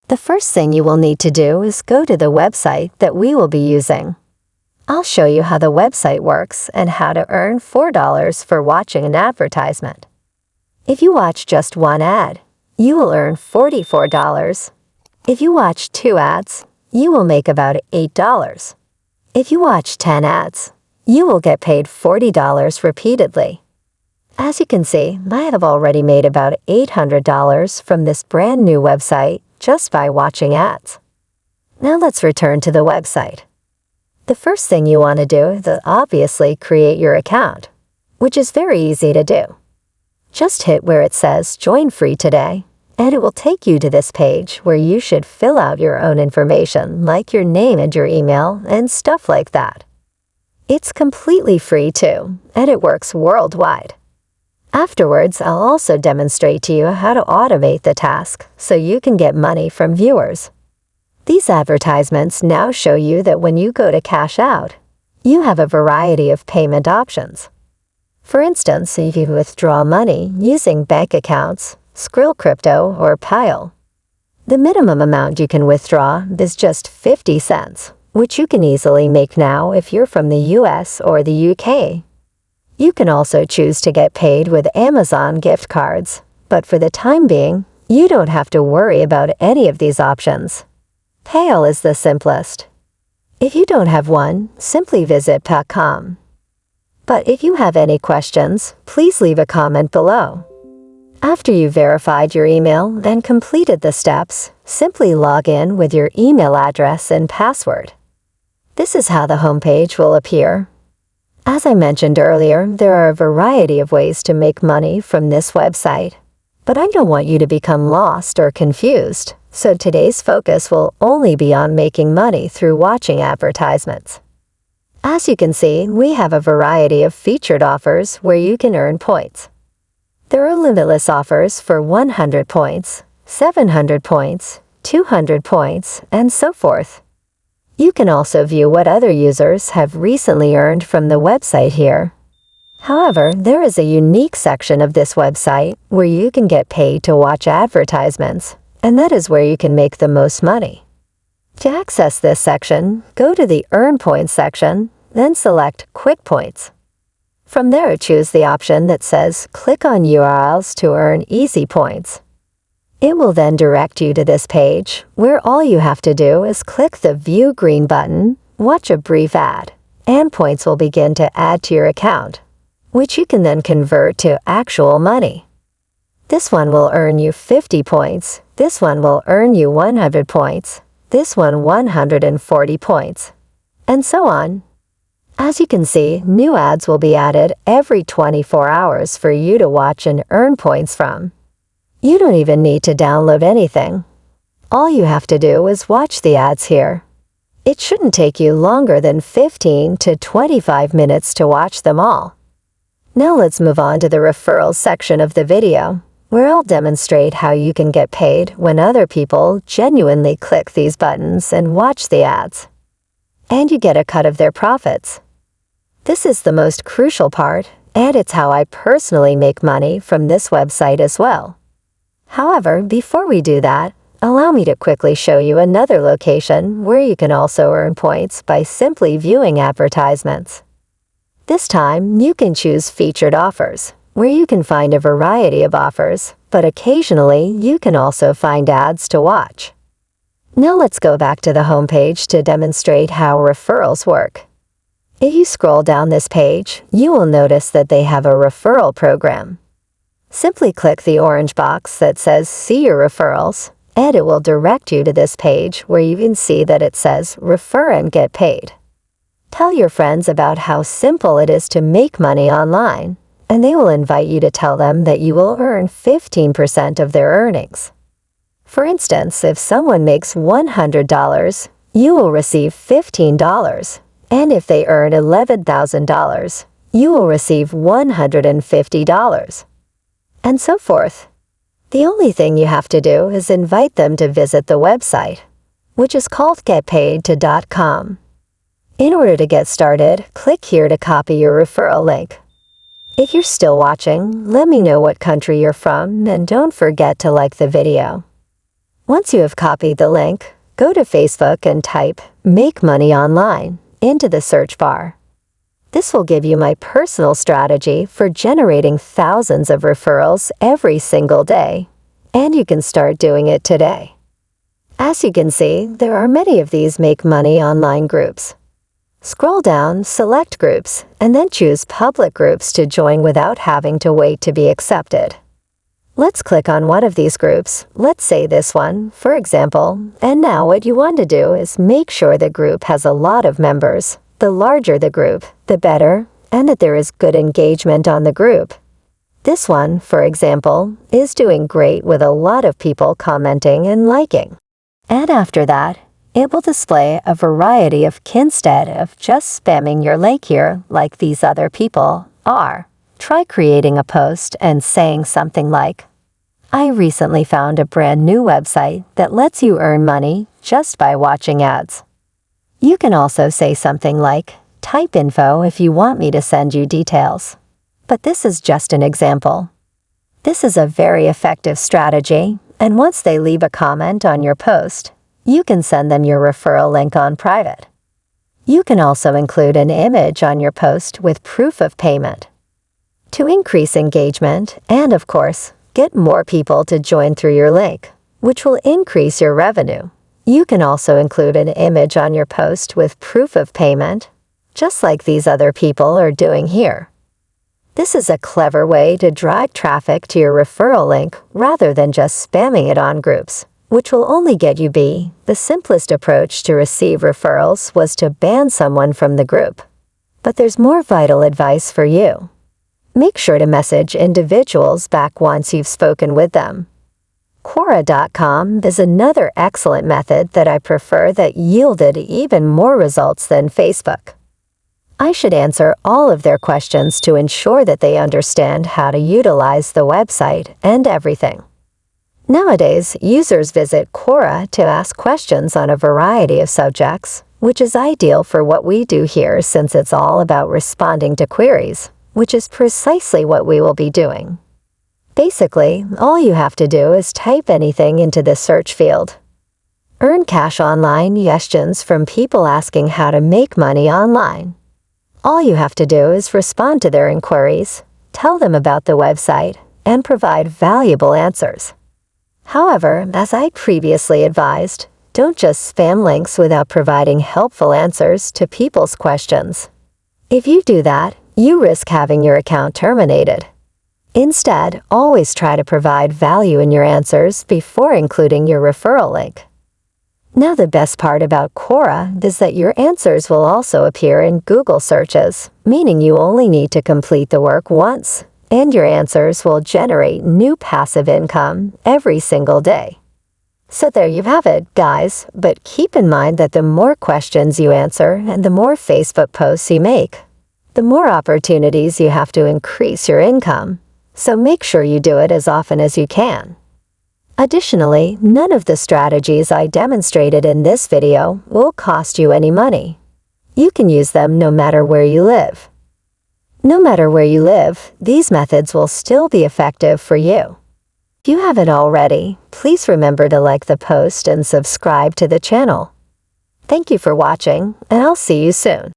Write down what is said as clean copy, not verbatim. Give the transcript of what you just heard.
The first thing you will need to do is go to the website that we will be using. I'll show you how the website works and how to earn $4 for watching an advertisement. If you watch just one ad, you will earn $44. If you watch 2 ads, you will make about $8. If you watch 10 ads, you will get paid $40 repeatedly. As you can see, I have already made about $800 from this brand new website just by watching ads. Now let's return to the website. The first thing you want to do is obviously create your account, which is very easy to do. Just hit where it says Join Free Today, and it will take you to this page where you should fill out your own information like your name and your email and stuff like that. It's completely free too, and it works worldwide. Afterwards, I'll also demonstrate to you how to automate the task so you can get money from viewers. These advertisements now show you that when you go to cash out, you have a variety of payment options. For instance, if you withdraw money using bank accounts, Skrill Crypto, or Pile, the minimum amount you can withdraw is just 50 cents, which you can easily make now if you're from the US or the UK. You can also choose to get paid with Amazon gift cards, but for the time being, you don't have to worry about any of these options. Pale is the simplest. If you don't have one, simply visit paycom. But if you have any questions, please leave a comment below. After you've verified your email and completed the steps, simply log in with your email address and password. This is how the homepage will appear. As I mentioned earlier, there are a variety of ways to make money from this website. But I don't want you to become lost or confused, so today's focus will only be on making money through watching advertisements. As you can see, we have a variety of featured offers where you can earn points. There are limitless offers for 100 points, 700 points, 200 points, and so forth. You can also view what other users have recently earned from the website here. However, there is a unique section of this website where you can get paid to watch advertisements, and that is where you can make the most money. To access this section, go to the Earn Points section, then select Quick Points. From there, choose the option that says Click on URLs to earn easy points. It will then direct you to this page, where all you have to do is click the View green button, watch a brief ad, and points will begin to add to your account, which you can then convert to actual money. This one will earn you 50 points, this one will earn you 100 points, this one 140 points, and so on. As you can see, new ads will be added every 24 hours for you to watch and earn points from. You don't even need to download anything. All you have to do is watch the ads here. It shouldn't take you longer than 15 to 25 minutes to watch them all. Now let's move on to the referrals section of the video, where I'll demonstrate how you can get paid when other people genuinely click these buttons and watch the ads. And you get a cut of their profits. This is the most crucial part, and it's how I personally make money from this website as well. However, before we do that, allow me to quickly show you another location where you can also earn points by simply viewing advertisements. This time, you can choose Featured Offers, where you can find a variety of offers, but occasionally you can also find ads to watch. Now let's go back to the homepage to demonstrate how referrals work. If you scroll down this page, you will notice that they have a referral program. Simply click the orange box that says See Your Referrals, and it will direct you to this page where you can see that it says Refer and Get Paid. Tell your friends about how simple it is to make money online, and they will invite you to tell them that you will earn 15% of their earnings. For instance, if someone makes $100, you will receive $15, and if they earn $11,000, you will receive $150. And so forth. The only thing you have to do is invite them to visit the website, which is called getpaid2.com. In order to get started, click here to copy your referral link. If you're still watching, let me know what country you're from and don't forget to like the video. Once you have copied the link, go to Facebook and type "Make Money Online" into the search bar. This will give you my personal strategy for generating thousands of referrals every single day, and you can start doing it today. As you can see, there are many of these Make Money Online groups. Scroll down, select groups, and then choose public groups to join without having to wait to be accepted. Let's click on one of these groups, let's say this one, for example, and now what you want to do is make sure the group has a lot of members. The larger the group, the better, and that there is good engagement on the group. This one, for example, is doing great with a lot of people commenting and liking. And after that, it will display a variety of instead of just spamming your link here like these other people are. Try creating a post and saying something like, "I recently found a brand new website that lets you earn money just by watching ads." You can also say something like, "Type info if you want me to send you details." But this is just an example. This is a very effective strategy, and once they leave a comment on your post, you can send them your referral link on private. You can also include an image on your post with proof of payment. To increase engagement and, of course, get more people to join through your link, which will increase your revenue, you can also include an image on your post with proof of payment, just like these other people are doing here. This is a clever way to drive traffic to your referral link rather than just spamming it on groups, which will only get you B. The simplest approach to receive referrals was to ban someone from the group. But there's more vital advice for you. Make sure to message individuals back once you've spoken with them. Quora.com is another excellent method that I prefer that yielded even more results than Facebook. I should answer all of their questions to ensure that they understand how to utilize the website and everything. Nowadays, users visit Quora to ask questions on a variety of subjects, which is ideal for what we do here since it's all about responding to queries, which is precisely what we will be doing. Basically, all you have to do is type anything into the search field. Earn cash online questions from people asking how to make money online. All you have to do is respond to their inquiries, tell them about the website, and provide valuable answers. However, as I previously advised, don't just spam links without providing helpful answers to people's questions. If you do that, you risk having your account terminated. Instead, always try to provide value in your answers before including your referral link. Now the best part about Quora is that your answers will also appear in Google searches, meaning you only need to complete the work once, and your answers will generate new passive income every single day. So there you have it, guys, but keep in mind that the more questions you answer and the more Facebook posts you make, the more opportunities you have to increase your income, so make sure you do it as often as you can. Additionally, none of the strategies I demonstrated in this video will cost you any money. You can use them no matter where you live. No matter where you live, these methods will still be effective for you. If you haven't already, please remember to like the post and subscribe to the channel. Thank you for watching, and I'll see you soon.